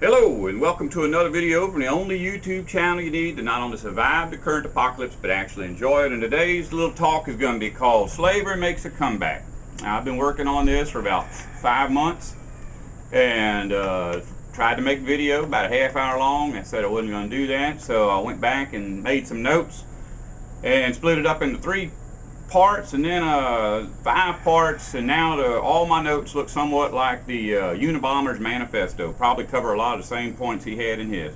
Hello and welcome to another video from the only YouTube channel you need to not only survive the current apocalypse but actually enjoy it. And today's little talk is going to be called Slavery Makes a Comeback. Now, I've been working on this for about 5 months and tried to make a video about a half hour long. I said I wasn't going to do that, so I went back and made some notes and split it up into 3 parts and then 5 parts, and now all my notes look somewhat like the Unabomber's manifesto. Probably cover a lot of the same points he had in his.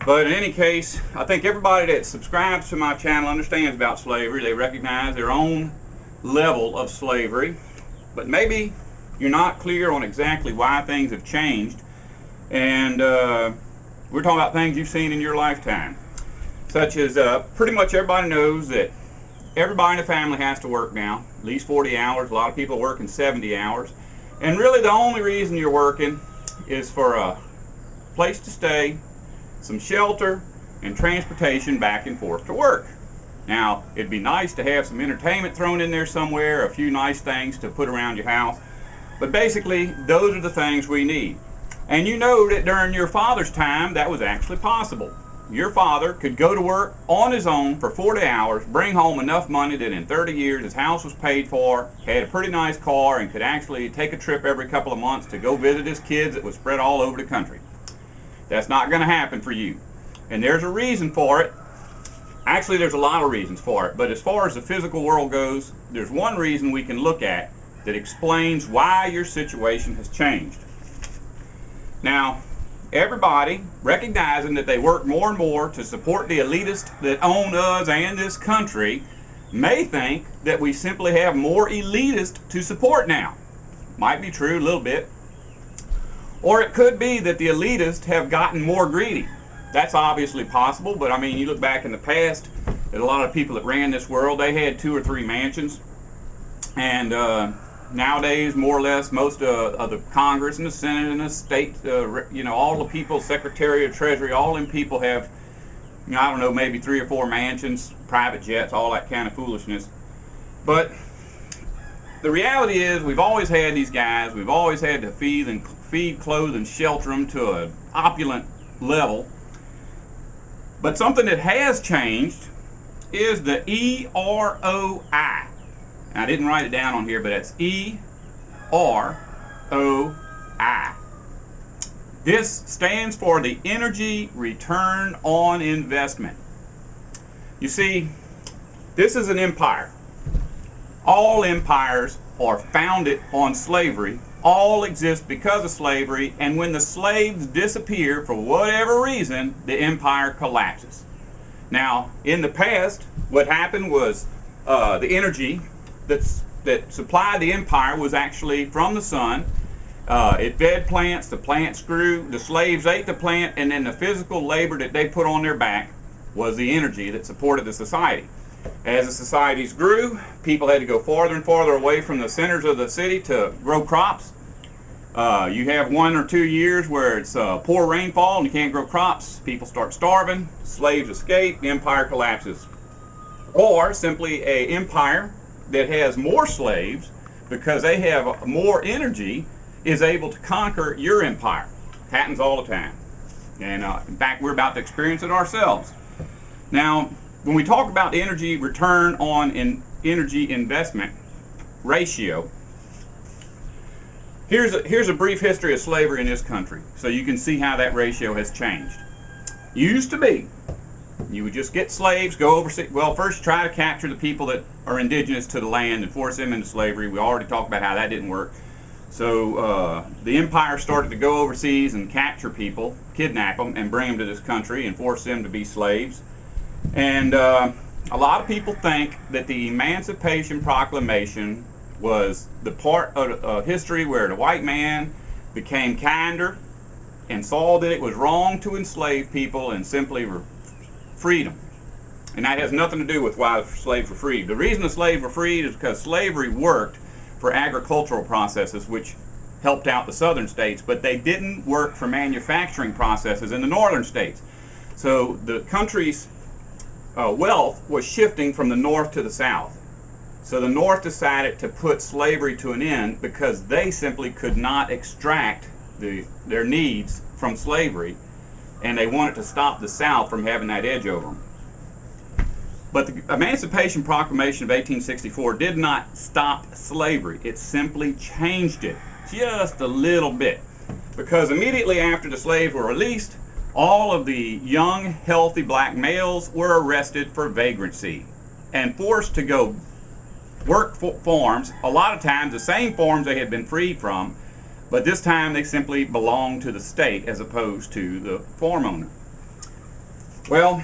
But in any case, I think everybody that subscribes to my channel understands about slavery. They recognize their own level of slavery, but maybe you're not clear on exactly why things have changed, and we're talking about things you've seen in your lifetime, such as pretty much everybody knows that everybody in the family has to work now, at least 40 hours. A lot of people are working 70 hours. And really the only reason you're working is for a place to stay, some shelter, and transportation back and forth to work. Now, it'd be nice to have some entertainment thrown in there somewhere, a few nice things to put around your house. But basically, those are the things we need. And you know that during your father's time, that was actually possible. Your father could go to work on his own for 40 hours, bring home enough money that in 30 years his house was paid for, had a pretty nice car, and could actually take a trip every couple of months to go visit his kids that was spread all over the country. That's not going to happen for you. And there's a reason for it. Actually, there's a lot of reasons for it. But as far as the physical world goes, there's one reason we can look at that explains why your situation has changed. Now, everybody, recognizing that they work more and more to support the elitists that own us and this country, may think that we simply have more elitists to support now. Might be true a little bit. Or it could be that the elitists have gotten more greedy. That's obviously possible, but I mean, you look back in the past, there's a lot of people that ran this world, they had 2 or 3 mansions. And nowadays, more or less, most of the Congress and the Senate and the state, all the people, Secretary of Treasury, all them people have, I don't know, maybe 3 or 4 mansions, private jets, all that kind of foolishness. But the reality is, we've always had these guys. We've always had to feed, clothe, and shelter them to an opulent level. But something that has changed is the EROI. I didn't write it down on here, but it's EROI. This stands for the Energy Return on Investment. You see, this is an empire. All empires are founded on slavery. All exist because of slavery, and when the slaves disappear for whatever reason, the empire collapses. Now, in the past, what happened was the energy that supplied the empire was actually from the sun. It fed plants, the plants grew, the slaves ate the plant, and then the physical labor that they put on their back was the energy that supported the society. As the societies grew, people had to go farther and farther away from the centers of the city to grow crops. You have 1 or 2 years where it's poor rainfall and you can't grow crops. People start starving, slaves escape, the empire collapses. Or simply an empire that has more slaves, because they have more energy, is able to conquer your empire. It happens all the time. And in fact, we're about to experience it ourselves. Now, when we talk about the energy return on energy investment ratio, here's a brief history of slavery in this country, so you can see how that ratio has changed. Used to be, you would just get slaves, go overseas. Well, first try to capture the people that are indigenous to the land and force them into slavery. We already talked about how that didn't work. So the empire started to go overseas and capture people, kidnap them, and bring them to this country and force them to be slaves. And a lot of people think that the Emancipation Proclamation was the part of history where the white man became kinder and saw that it was wrong to enslave people and simply freedom. And that has nothing to do with why the slaves were freed. The reason the slaves were freed is because slavery worked for agricultural processes, which helped out the southern states, but they didn't work for manufacturing processes in the northern states. So the country's wealth was shifting from the north to the south. So the North decided to put slavery to an end because they simply could not extract their needs from slavery, and they wanted to stop the South from having that edge over them. But the Emancipation Proclamation of 1864 did not stop slavery. It simply changed it just a little bit. Because immediately after the slaves were released, all of the young, healthy black males were arrested for vagrancy and forced to go work farms, a lot of times the same farms they had been freed from, but this time they simply belonged to the state as opposed to the farm owner. Well,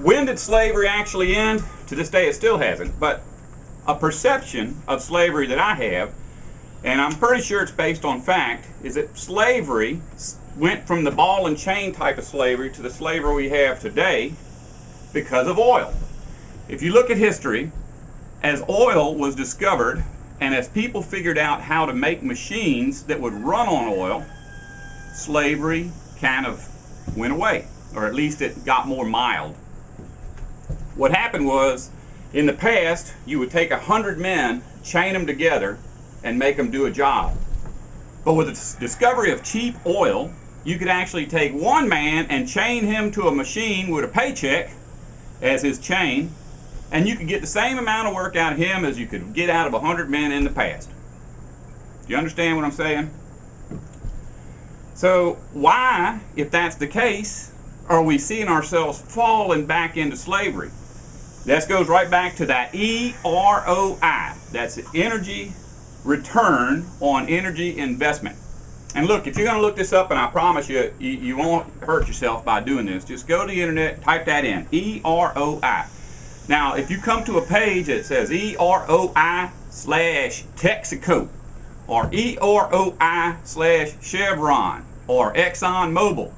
when did slavery actually end? To this day it still hasn't, but a perception of slavery that I have, and I'm pretty sure it's based on fact, is that slavery went from the ball and chain type of slavery to the slavery we have today because of oil. If you look at history, as oil was discovered and as people figured out how to make machines that would run on oil, slavery kind of went away, or at least it got more mild. What happened was, in the past, you would take 100 men, chain them together, and make them do a job. But with the discovery of cheap oil, you could actually take one man and chain him to a machine with a paycheck as his chain, and you could get the same amount of work out of him as you could get out of 100 men in the past. Do you understand what I'm saying? So why, if that's the case, are we seeing ourselves falling back into slavery? That goes right back to that EROI. That's the energy return on energy investment. And look, if you're going to look this up, and I promise you, you won't hurt yourself by doing this, just go to the internet, type that in, EROI. Now, if you come to a page that says EROI/Texaco, or EROI/Chevron, or ExxonMobil,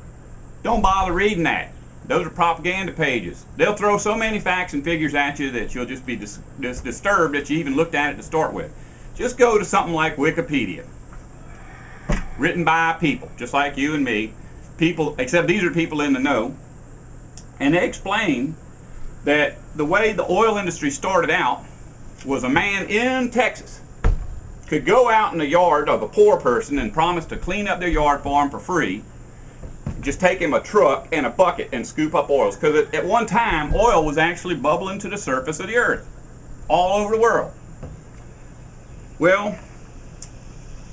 don't bother reading that. Those are propaganda pages. They'll throw so many facts and figures at you that you'll just be disturbed that you even looked at it to start with. Just go to something like Wikipedia, written by people just like you and me, people, except these are people in the know, and they explain that the way the oil industry started out was a man in Texas could go out in the yard of a poor person and promise to clean up their yard for him for free. Just take him a truck and a bucket and scoop up oils, because at one time oil was actually bubbling to the surface of the earth all over the world. Well,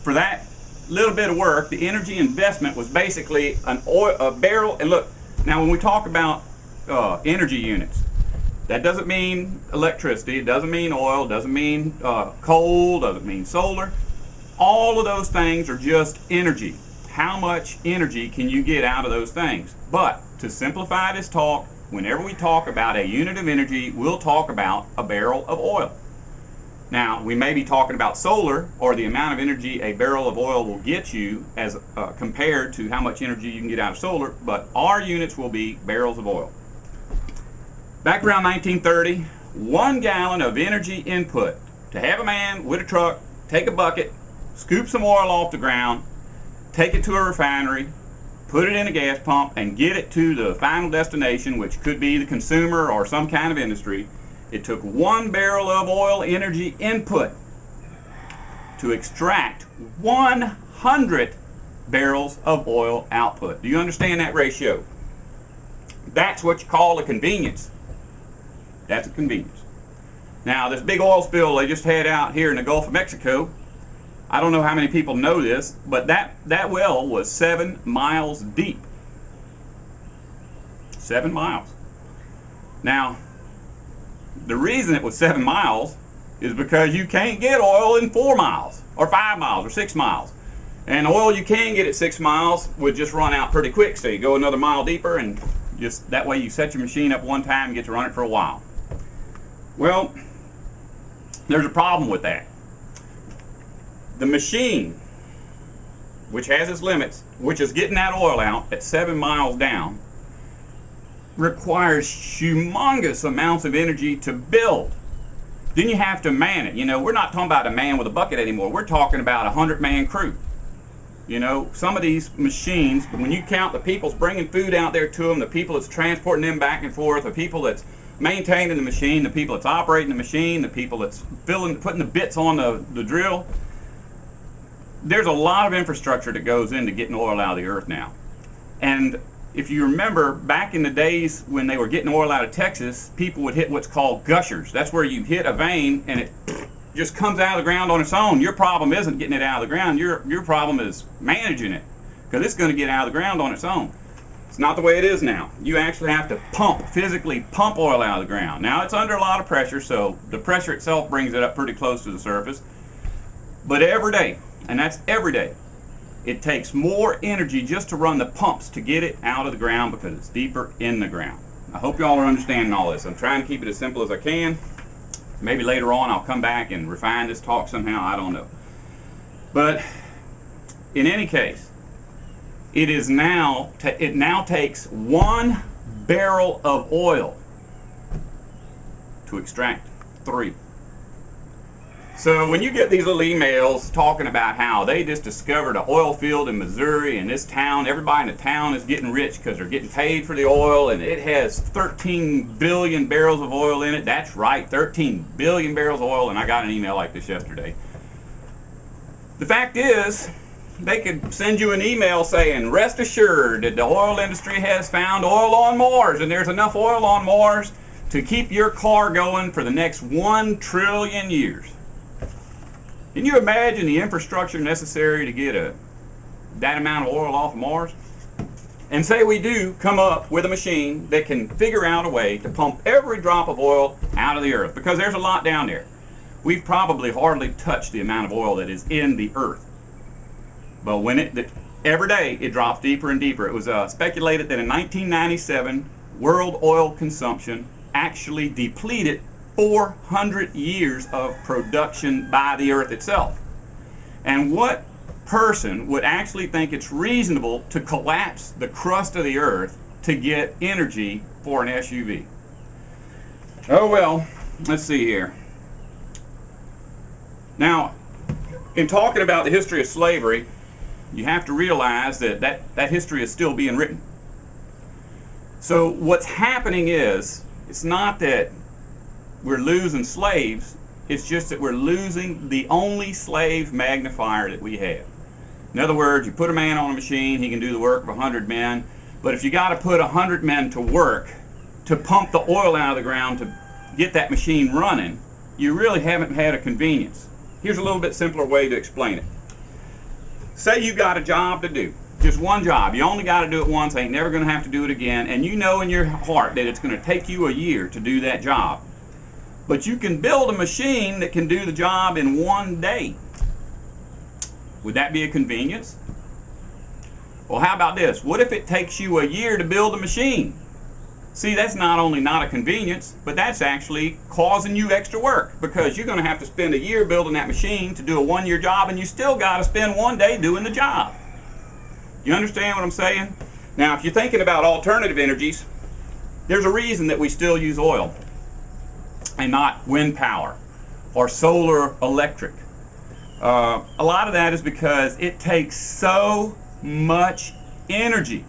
for that little bit of work, the energy investment was basically a barrel. And look, now when we talk about energy units, that doesn't mean electricity, it doesn't mean oil, doesn't mean coal, doesn't mean solar. All of those things are just energy. How much energy can you get out of those things? But to simplify this talk, whenever we talk about a unit of energy, we'll talk about a barrel of oil. Now, we may be talking about solar, or the amount of energy a barrel of oil will get you as compared to how much energy you can get out of solar, but our units will be barrels of oil. Back around 1930, 1 gallon of energy input to have a man with a truck take a bucket, scoop some oil off the ground, take it to a refinery, put it in a gas pump, and get it to the final destination, which could be the consumer or some kind of industry. It took 1 barrel of oil energy input to extract 100 barrels of oil output. Do you understand that ratio? That's what you call a convenience. That's a convenience. Now, this big oil spill they just had out here in the Gulf of Mexico, I don't know how many people know this, but that well was 7 miles deep. 7 miles. Now, the reason it was 7 miles is because you can't get oil in 4 miles, or 5 miles, or 6 miles. And oil you can get at 6 miles would just run out pretty quick, so you go another mile deeper, and just that way you set your machine up one time and get to run it for a while. Well, there's a problem with that. The machine, which has its limits, which is getting that oil out at 7 miles down, requires humongous amounts of energy to build. Then you have to man it. You know, we're not talking about a man with a bucket anymore. We're talking about a 100-man crew. You know, some of these machines, when you count the people's bringing food out there to them, the people that's transporting them back and forth, the people that's maintaining the machine, the people that's operating the machine, the people that's putting the bits on the drill, there's a lot of infrastructure that goes into getting oil out of the earth now. And if you remember, back in the days when they were getting oil out of Texas, people would hit what's called gushers. That's where you hit a vein and it just comes out of the ground on its own. Your problem isn't getting it out of the ground. Your problem is managing it, because it's going to get out of the ground on its own. It's not the way it is now. You actually have to physically pump oil out of the ground. Now it's under a lot of pressure, so the pressure itself brings it up pretty close to the surface. But every day, and that's every day, it takes more energy just to run the pumps to get it out of the ground because it's deeper in the ground. I hope y'all are understanding all this. I'm trying to keep it as simple as I can. Maybe later on I'll come back and refine this talk somehow, I don't know. But in any case, it now takes 1 barrel of oil to extract 3. So when you get these little emails talking about how they just discovered an oil field in Missouri and this town, everybody in the town is getting rich because they're getting paid for the oil, and it has 13 billion barrels of oil in it. That's right, 13 billion barrels of oil, and I got an email like this yesterday. The fact is, they could send you an email saying, rest assured that the oil industry has found oil on Mars, and there's enough oil on Mars to keep your car going for the next 1 trillion years. Can you imagine the infrastructure necessary to get that amount of oil off of Mars? And say we do come up with a machine that can figure out a way to pump every drop of oil out of the earth, because there's a lot down there. We've probably hardly touched the amount of oil that is in the earth. But every day it drops deeper and deeper. It was speculated that in 1997, world oil consumption actually depleted 400 years of production by the earth itself. And what person would actually think it's reasonable to collapse the crust of the earth to get energy for an SUV? Oh well, let's see here. Now, in talking about the history of slavery, you have to realize that history is still being written. So what's happening is, it's not that we're losing slaves, it's just that we're losing the only slave magnifier that we have. In other words, you put a man on a machine, he can do the work of 100 men, but if you got to put 100 men to work to pump the oil out of the ground to get that machine running, you really haven't had a convenience. Here's a little bit simpler way to explain it. Say you got a job to do, just one job. You only got to do it once, ain't never going to have to do it again, and you know in your heart that it's going to take you a year to do that job. But you can build a machine that can do the job in 1 day. Would that be a convenience? Well, how about this? What if it takes you a year to build a machine? See, that's not only not a convenience, but that's actually causing you extra work, because you're going to have to spend a year building that machine to do a 1-year job, and you still got to spend 1 day doing the job. You understand what I'm saying? Now, if you're thinking about alternative energies, there's a reason that we still use oil and not wind power or solar electric. A lot of that is because it takes so much energy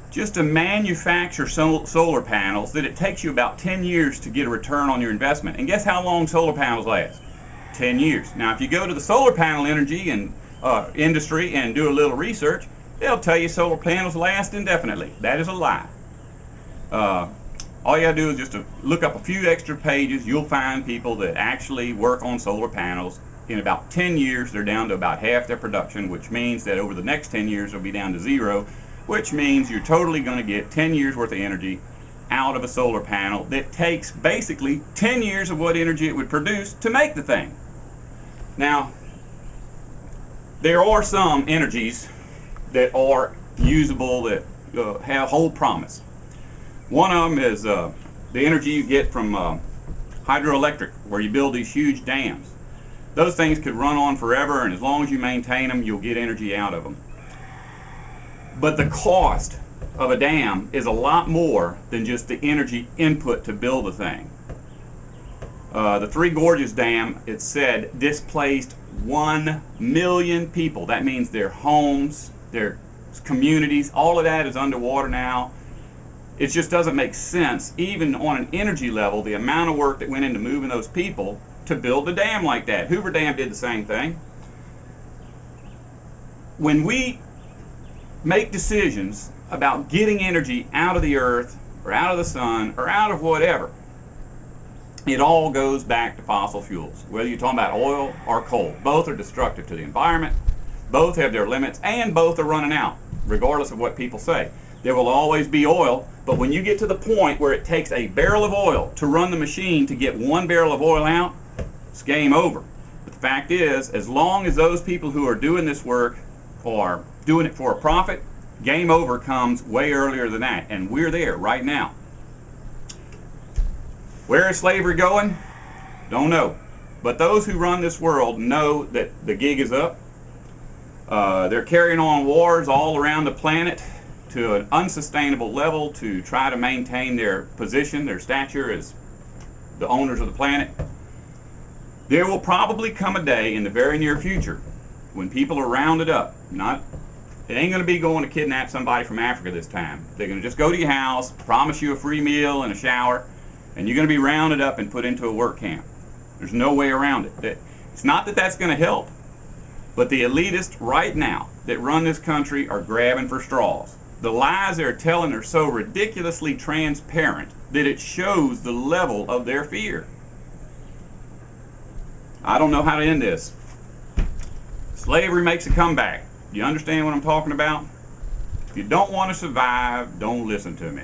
just to manufacture solar panels that it takes you about 10 years to get a return on your investment. And guess how long solar panels last? 10 years. Now, if you go to the solar panel energy and industry and do a little research, they'll tell you solar panels last indefinitely. That is a lie. All you gotta do is just to look up a few extra pages. You'll find people that actually work on solar panels. In about 10 years, they're down to about half their production, which means that over the next 10 years, they'll be down to 0, which means you're totally going to get 10 years worth of energy out of a solar panel that takes basically 10 years of what energy it would produce to make the thing. Now, there are some energies that are usable, that have hold promise. One of them is the energy you get from hydroelectric, where you build these huge dams. Those things could run on forever, and as long as you maintain them, you'll get energy out of them. But the cost of a dam is a lot more than just the energy input to build the thing. The Three Gorges Dam, it's said, displaced 1 million people. That means their homes, their communities, all of that is underwater now. It just doesn't make sense, even on an energy level, the amount of work that went into moving those people to build a dam like that. Hoover Dam did the same thing. when we make decisions about getting energy out of the earth or out of the sun or out of whatever, it all goes back to fossil fuels. Whether you're talking about oil or coal, both are destructive to the environment, both have their limits, and both are running out, regardless of what people say. There will always be oil, but when you get to the point where it takes a barrel of oil to run the machine to get 1 barrel of oil out, it's game over. But the fact is, as long as those people who are doing this work are doing it for a profit, game over comes way earlier than that, and we're there right now. Where is slavery going? Don't know. But those who run this world know that the gig is up. They're carrying on wars all around the planet to an unsustainable level to try to maintain their position, their stature as the owners of the planet. There will probably come a day in the very near future when people are rounded up. It ain't going to be going to kidnap somebody from Africa this time. They're going to just go to your house, promise you a free meal and a shower, and you're going to be rounded up and put into a work camp. There's no way around it. It's not that that's going to help, but the elitists right now that run this country are grabbing for straws. The lies they're telling are so ridiculously transparent that it shows the level of their fear. I don't know how to end this. Slavery makes a comeback. You understand what I'm talking about? If you don't want to survive, don't listen to me.